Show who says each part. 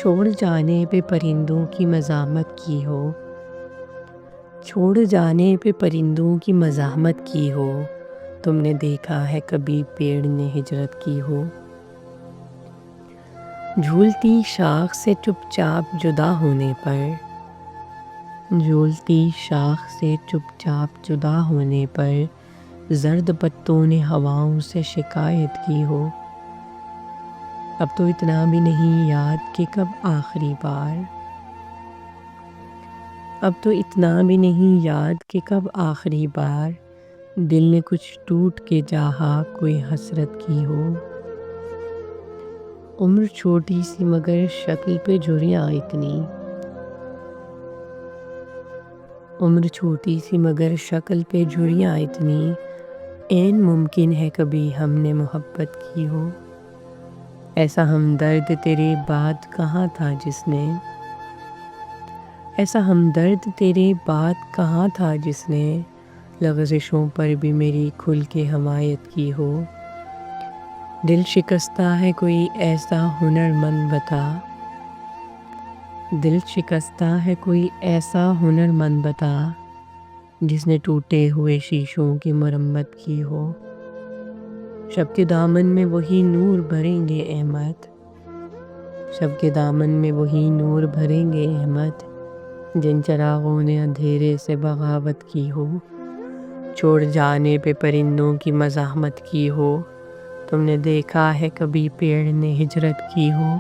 Speaker 1: چھوڑ جانے پہ پرندوں کی مزاحمت کی ہو، چھوڑ جانے پہ پرندوں کی مزاحمت کی ہو، تم نے دیکھا ہے کبھی پیڑ نے ہجرت کی ہو؟ جھولتی شاخ سے چپ چاپ جدا ہونے پر، جھولتی شاخ سے چپ چاپ جدا ہونے پر زرد پتوں نے ہواؤں سے شکایت کی ہو۔ اب تو اتنا بھی نہیں یاد کہ کب آخری بار، اب تو اتنا بھی نہیں یاد کہ کب آخری بار دل نے کچھ ٹوٹ کے چاہا کوئی حسرت کی ہو۔ عمر چھوٹی سی مگر شکل پہ جھریاں اتنی، عمر چھوٹی سی مگر شکل پہ جھریاں اتنی، عین ممکن ہے کبھی ہم نے محبت کی ہو۔ ایسا ہمدرد تیرے بعد کہاں تھا جس نے، ایسا ہمدرد تیرے بعد کہاں تھا جس نے لغزشوں پر بھی میری کھل کے حمایت کی ہو۔ دل شکستہ ہے کوئی ایسا ہنرمند بتا، دل شکستہ ہے کوئی ایسا ہنرمند بتا، جس نے ٹوٹے ہوئے شیشوں کی مرمت کی ہو۔ شب کے دامن میں وہی نور بھریں گے احمد، شب کے دامن میں وہی نور بھریں گے احمد، جن چراغوں نے اندھیرے سے بغاوت کی ہو۔ چھوڑ جانے پہ پرندوں کی مزاحمت کی ہو، تم نے دیکھا ہے کبھی پیڑ نے ہجرت کی ہو۔